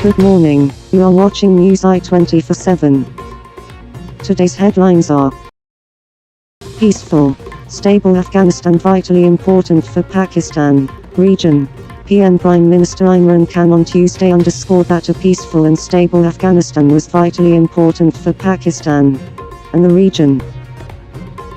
Good morning, you are watching News i24/7. Today's headlines are: Peaceful, stable Afghanistan vitally important for Pakistan, region. PM Prime Minister Imran Khan on Tuesday underscored that a peaceful and stable Afghanistan was vitally important for Pakistan and the region.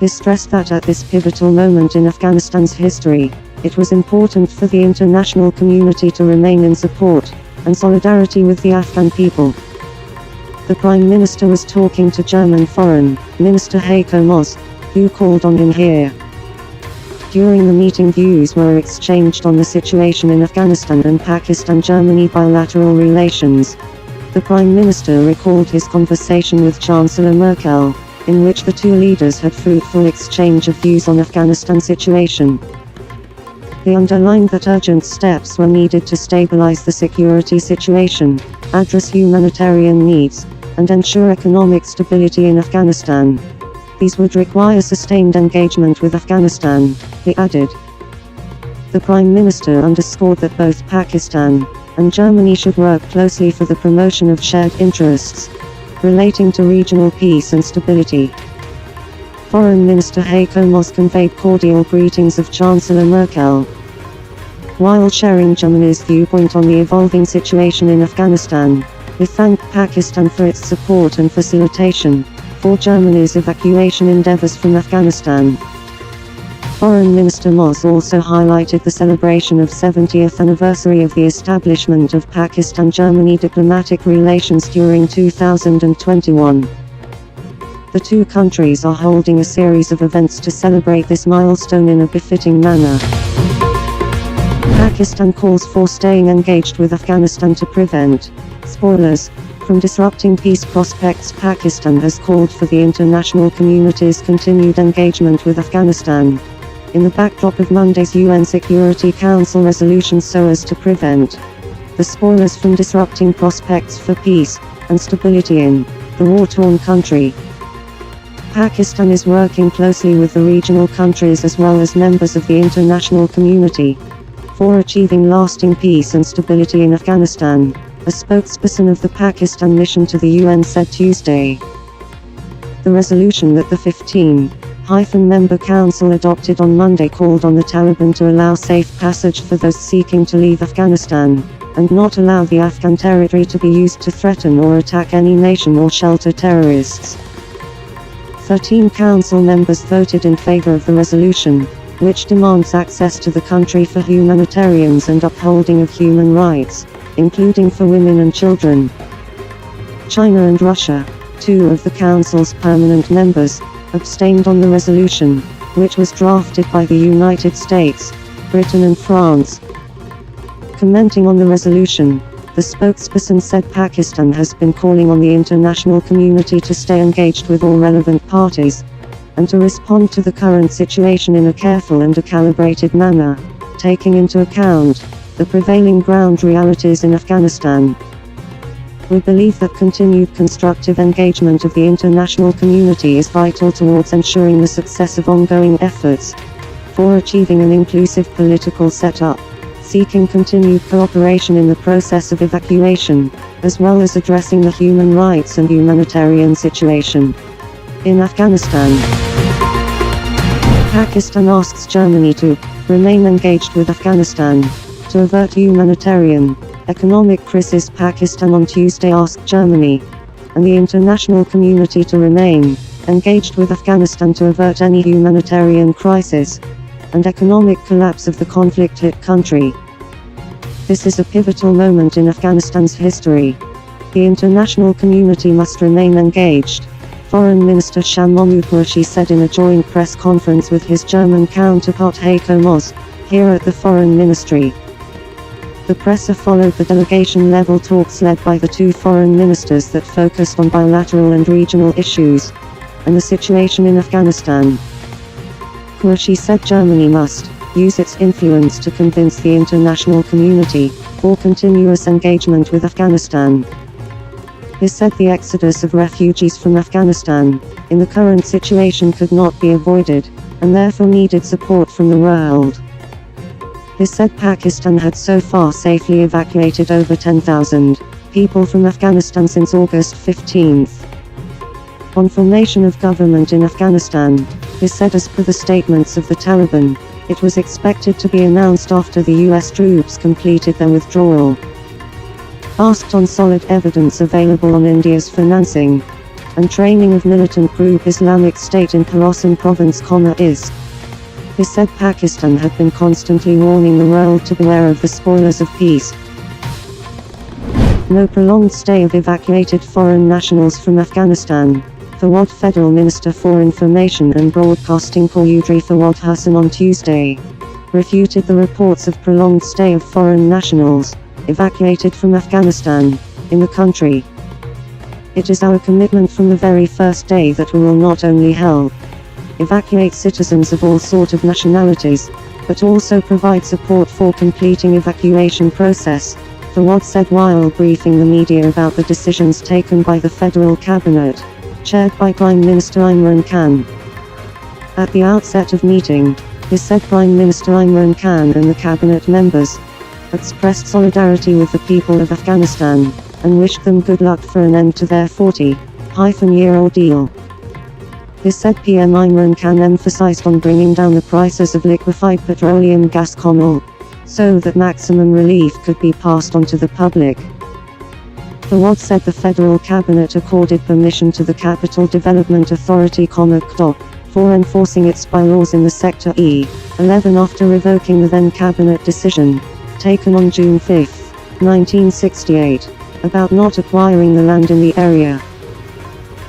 He stressed that at this pivotal moment in Afghanistan's history, it was important for the international community to remain in support and solidarity with the Afghan people. The Prime Minister was talking to German Foreign Minister Heiko Maas, who called on him here. During the meeting, views were exchanged on the situation in Afghanistan and Pakistan-Germany bilateral relations. The Prime Minister recalled his conversation with Chancellor Merkel, in which the two leaders had fruitful exchange of views on Afghanistan situation. He underlined that urgent steps were needed to stabilize the security situation, address humanitarian needs, and ensure economic stability in Afghanistan. These would require sustained engagement with Afghanistan, he added. The Prime Minister underscored that both Pakistan and Germany should work closely for the promotion of shared interests relating to regional peace and stability. Foreign Minister Heiko Maas conveyed cordial greetings of Chancellor Merkel, while sharing Germany's viewpoint on the evolving situation in Afghanistan. He thanked Pakistan for its support and facilitation for Germany's evacuation endeavors from Afghanistan. Foreign Minister Maas also highlighted the celebration of 70th anniversary of the establishment of Pakistan-Germany diplomatic relations during 2021. The two countries are holding a series of events to celebrate this milestone in a befitting manner. Pakistan calls for staying engaged with Afghanistan to prevent spoilers from disrupting peace prospects. Pakistan has called for the international community's continued engagement with Afghanistan in the backdrop of Monday's UN Security Council resolution so as to prevent the spoilers from disrupting prospects for peace and stability in the war-torn country. Pakistan is working closely with the regional countries as well as members of the international community for achieving lasting peace and stability in Afghanistan, a spokesperson of the Pakistan mission to the UN said Tuesday. The resolution that the 15-member council adopted on Monday called on the Taliban to allow safe passage for those seeking to leave Afghanistan, and not allow the Afghan territory to be used to threaten or attack any nation or shelter terrorists. 13 council members voted in favor of the resolution, which demands access to the country for humanitarians and upholding of human rights, including for women and children. China and Russia, two of the council's permanent members, abstained on the resolution, which was drafted by the United States, Britain and France. Commenting on the resolution, the spokesperson said Pakistan has been calling on the international community to stay engaged with all relevant parties, and to respond to the current situation in a careful and a calibrated manner, taking into account the prevailing ground realities in Afghanistan. We believe that continued constructive engagement of the international community is vital towards ensuring the success of ongoing efforts for achieving an inclusive political setup, seeking continued cooperation in the process of evacuation, as well as addressing the human rights and humanitarian situation in Afghanistan. Pakistan asks Germany to remain engaged with Afghanistan to avert humanitarian, economic crisis. Pakistan on Tuesday asked Germany and the international community to remain engaged with Afghanistan to avert any humanitarian crisis and economic collapse of the conflict-hit country. This is a pivotal moment in Afghanistan's history. The international community must remain engaged, Foreign Minister Shah Mahmood Qureshi said in a joint press conference with his German counterpart Heiko Maas, here at the Foreign Ministry. The presser followed the delegation-level talks led by the two foreign ministers that focused on bilateral and regional issues and the situation in Afghanistan. Qureshi said Germany must use its influence to convince the international community for continuous engagement with Afghanistan. He said the exodus of refugees from Afghanistan in the current situation could not be avoided, and therefore needed support from the world. He said Pakistan had so far safely evacuated over 10,000 people from Afghanistan since August 15. On formation of government in Afghanistan, is said as per the statements of the Taliban, it was expected to be announced after the US troops completed their withdrawal. Asked on solid evidence available on India's financing and training of militant group Islamic State in Khorasan province, is said Pakistan had been constantly warning the world to beware of the spoilers of peace. No prolonged stay of evacuated foreign nationals from Afghanistan. Fawad Federal Minister for Information and Broadcasting Quadri Fawad Hassan on Tuesday refuted the reports of prolonged stay of foreign nationals evacuated from Afghanistan in the country. It is our commitment from the very first day that we will not only help evacuate citizens of all sorts of nationalities, but also provide support for completing evacuation process, Fawad said while briefing the media about the decisions taken by the federal cabinet, chaired by Prime Minister Imran Khan. At the outset of meeting, he said Prime Minister Imran Khan and the cabinet members expressed solidarity with the people of Afghanistan and wished them good luck for an end to their 40-year ordeal. He said PM Imran Khan emphasized on bringing down the prices of liquefied petroleum gas so that maximum relief could be passed on to the public. Fawad said the federal cabinet accorded permission to the Capital Development Authority for enforcing its bylaws in the Sector E11 after revoking the then cabinet decision, taken on June 5, 1968, about not acquiring the land in the area.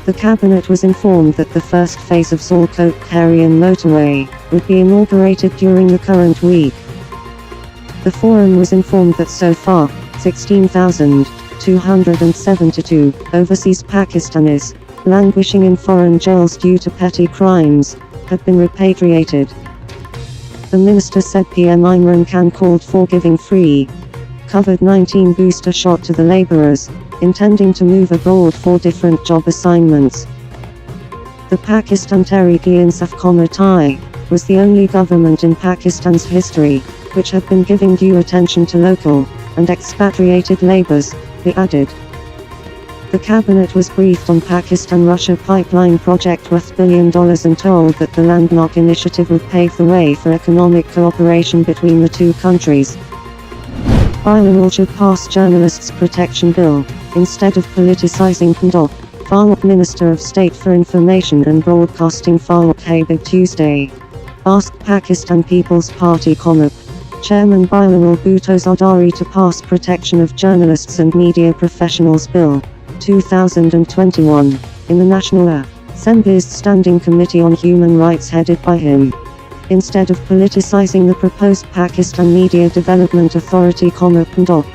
The cabinet was informed that the first phase of Salkot-Karian motorway would be inaugurated during the current week. The forum was informed that so far, 16,272 overseas Pakistanis, languishing in foreign jails due to petty crimes, had been repatriated. The minister said PM Imran Khan called for giving free COVID-19 booster shot to the laborers, intending to move abroad for different job assignments. The Pakistan Tehreek-e-Insaf Committee was the only government in Pakistan's history which had been giving due attention to local and expatriated labours, he added. The cabinet was briefed on Pakistan-Russia pipeline project worth $1 billion and told that the Landmark initiative would pave the way for economic cooperation between the two countries. Bilateral should pass Journalists' Protection Bill, instead of politicizing Punjab, Farooq Minister of State for Information and Broadcasting Farooq Habib Tuesday asked Pakistan People's Party Chairman Bilawal Bhutto Zardari to pass Protection of Journalists and Media Professionals Bill, 2021, in the National Assembly's Standing Committee on Human Rights headed by him. Instead of politicizing the proposed Pakistan Media Development Authority Punjab,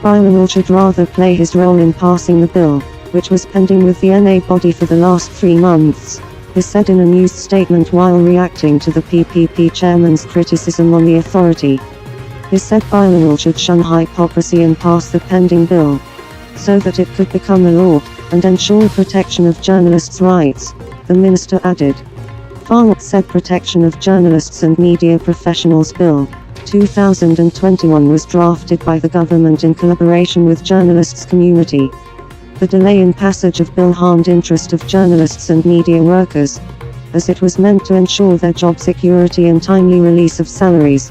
Bilawal should rather play his role in passing the bill, which was pending with the NA body for the last 3 months, he said in a news statement while reacting to the PPP chairman's criticism on the authority. He said Bilawal should shun hypocrisy and pass the pending bill, so that it could become a law, and ensure protection of journalists' rights, the minister added. Farooq said Protection of Journalists and Media Professionals Bill, 2021 was drafted by the government in collaboration with journalists' community. The delay in passage of bill harmed interest of journalists and media workers, as it was meant to ensure their job security and timely release of salaries.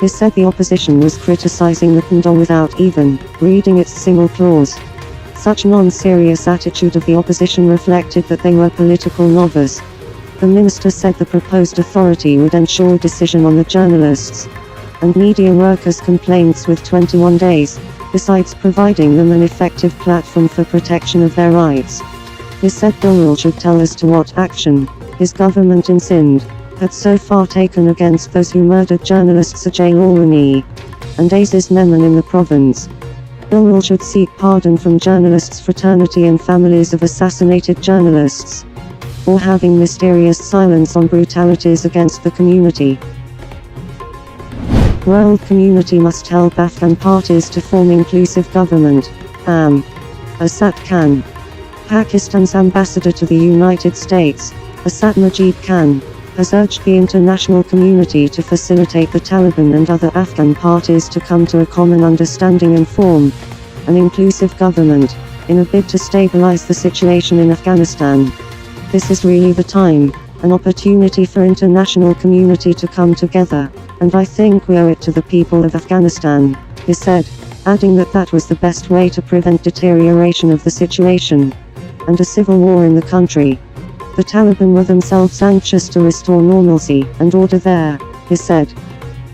He said the opposition was criticizing the bill without even reading its single clause. Such non-serious attitude of the opposition reflected that they were political novice. The minister said the proposed authority would ensure decision on the journalists and media workers' complaints with 21 days, besides providing them an effective platform for protection of their rights. He said Bilawal should tell as to what action his government in Sindh had so far taken against those who murdered journalists Ajay Lawani and Aziz Memon in the province. Bilawal should seek pardon from journalists' fraternity and families of assassinated journalists for having mysterious silence on brutalities against the community. World community must help Afghan parties to form inclusive government. Asad Khan. Pakistan's ambassador to the United States, Asad Majid Khan, has urged the international community to facilitate the Taliban and other Afghan parties to come to a common understanding and form an inclusive government, in a bid to stabilize the situation in Afghanistan. This is really the time, an opportunity for international community to come together, and I think we owe it to the people of Afghanistan, he said, adding that that was the best way to prevent deterioration of the situation and a civil war in the country. The Taliban were themselves anxious to restore normalcy and order there, he said.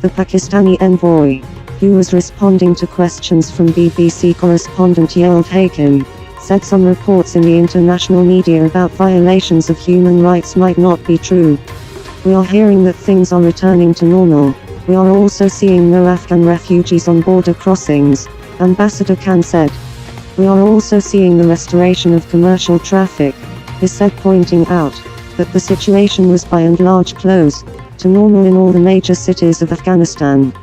The Pakistani envoy, who was responding to questions from BBC correspondent Yoel Hakim, said some reports in the international media about violations of human rights might not be true. We are hearing that things are returning to normal. We are also seeing no Afghan refugees on border crossings, Ambassador Khan said. We are also seeing the restoration of commercial traffic, he said, pointing out that the situation was by and large close to normal in all the major cities of Afghanistan.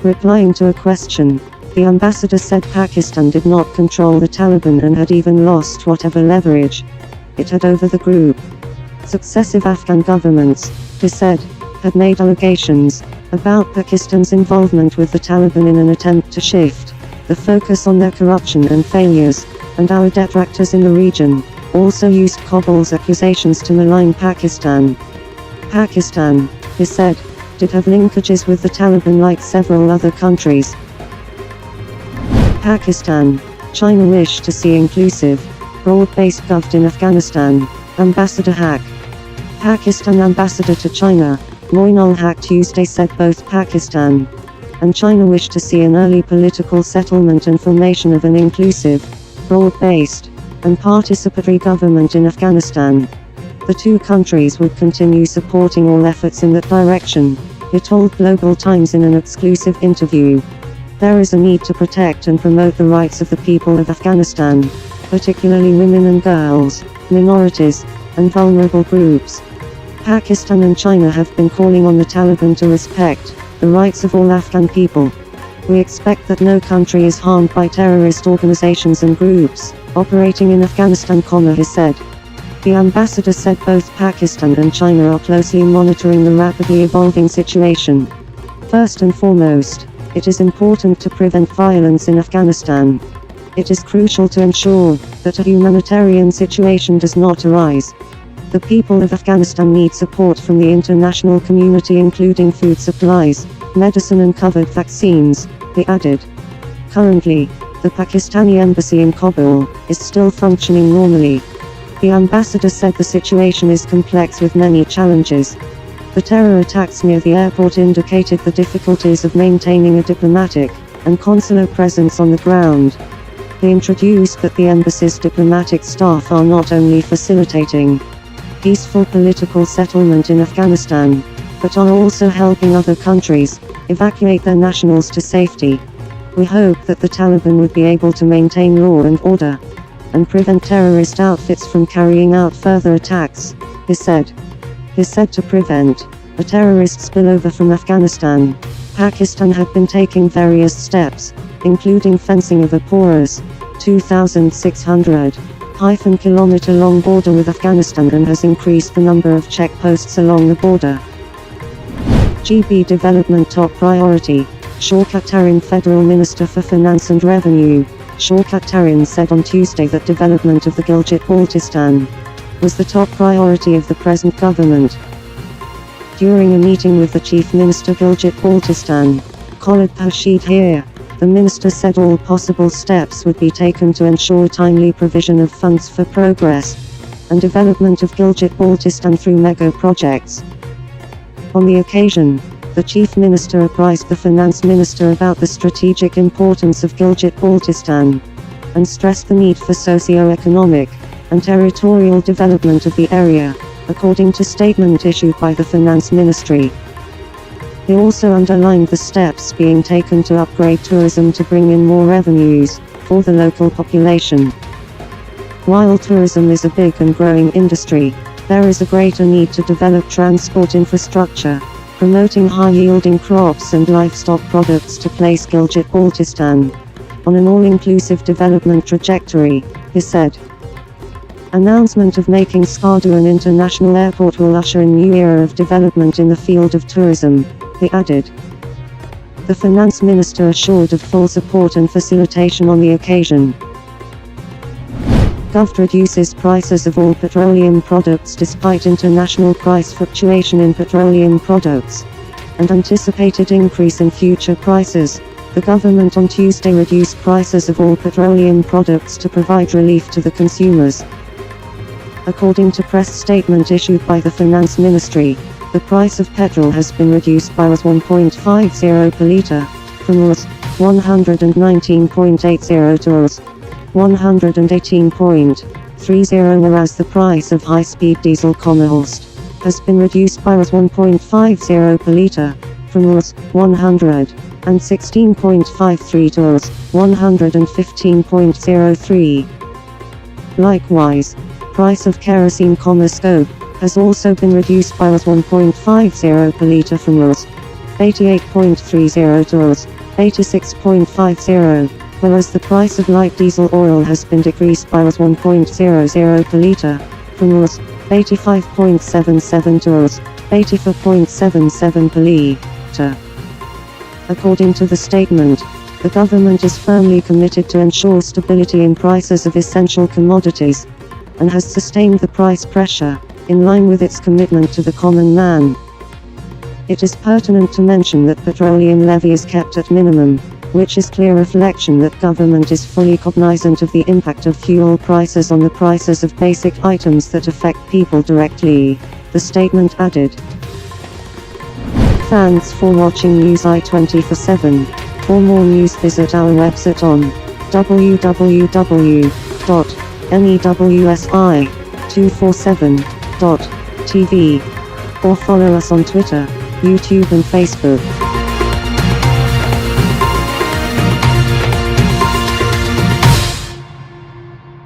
Replying to a question, the ambassador said Pakistan did not control the Taliban and had even lost whatever leverage it had over the group. Successive Afghan governments, he said, had made allegations about Pakistan's involvement with the Taliban in an attempt to shift the focus on their corruption and failures, and our detractors in the region also used Kabal's accusations to malign Pakistan. Pakistan, he said, did have linkages with the Taliban like several other countries. Pakistan, China wish to see inclusive, broad-based government in Afghanistan, Ambassador Haq. Pakistan ambassador to China, Moinul Haq Tuesday said both Pakistan and China wish to see an early political settlement and formation of an inclusive, broad-based, and participatory government in Afghanistan. The two countries would continue supporting all efforts in that direction, he told Global Times in an exclusive interview. There is a need to protect and promote the rights of the people of Afghanistan, particularly women and girls, minorities, and vulnerable groups. Pakistan and China have been calling on the Taliban to respect the rights of all Afghan people. We expect that no country is harmed by terrorist organizations and groups operating in Afghanistan, he said. The ambassador said both Pakistan and China are closely monitoring the rapidly evolving situation. First and foremost, it is important to prevent violence in Afghanistan. It is crucial to ensure that a humanitarian situation does not arise. The people of Afghanistan need support from the international community, including food supplies, medicine and covered vaccines, he added. Currently, the Pakistani embassy in Kabul is still functioning normally. The ambassador said the situation is complex with many challenges. The terror attacks near the airport indicated the difficulties of maintaining a diplomatic and consular presence on the ground. He introduced that the embassy's diplomatic staff are not only facilitating peaceful political settlement in Afghanistan, but are also helping other countries evacuate their nationals to safety. We hope that the Taliban would be able to maintain law and order and prevent terrorist outfits from carrying out further attacks, he said. He said to prevent a terrorist spillover from Afghanistan, Pakistan had been taking various steps, including fencing of a porous 2,600 kilometer-long border with Afghanistan, and has increased the number of checkposts along the border. GB development top priority, Shaukat Tarin, Federal Minister for Finance and Revenue. Shaukat Tarin said on Tuesday that development of the Gilgit-Baltistan was the top priority of the present government. During a meeting with the Chief Minister Gilgit-Baltistan, Khalid Rashid here, the minister said all possible steps would be taken to ensure timely provision of funds for progress and development of Gilgit-Baltistan through mega projects. On the occasion, the Chief Minister apprised the Finance Minister about the strategic importance of Gilgit-Baltistan and stressed the need for socio-economic and territorial development of the area, according to statement issued by the Finance Ministry. He also underlined the steps being taken to upgrade tourism to bring in more revenues for the local population. While tourism is a big and growing industry, there is a greater need to develop transport infrastructure, promoting high-yielding crops and livestock products to place Gilgit-Baltistan on an all-inclusive development trajectory, he said. Announcement of making Skardu an international airport will usher in a new era of development in the field of tourism, he added. The finance minister assured of full support and facilitation on the occasion. Gov reduces prices of all petroleum products despite international price fluctuation in petroleum products and anticipated increase in future prices. The government on Tuesday reduced prices of all petroleum products to provide relief to the consumers. According to press statement issued by the Finance Ministry, the price of petrol has been reduced by Rs 1.50 per litre, from Rs 119.80 to Rs 118.30, whereas the price of high-speed diesel Horst has been reduced by Rs 1.50 per litre, from Rs 116.53 to Rs 115.03. Likewise, price of kerosene stove has also been reduced by Rs 1.50 per litre from Rs 88.30 to Rs 86.50, whereas the price of light diesel oil has been decreased by Rs 1.00 per litre, from Rs 85.77 to Rs 84.77 per litre. According to the statement, the government is firmly committed to ensure stability in prices of essential commodities, and has sustained the price pressure, in line with its commitment to the common man. It is pertinent to mention that petroleum levy is kept at minimum, which is clear reflection that government is fully cognizant of the impact of fuel prices on the prices of basic items that affect people directly, the statement added. Thanks for watching News i24/7. For more news visit our website on www.newsi247.tv or follow us on Twitter, YouTube and Facebook.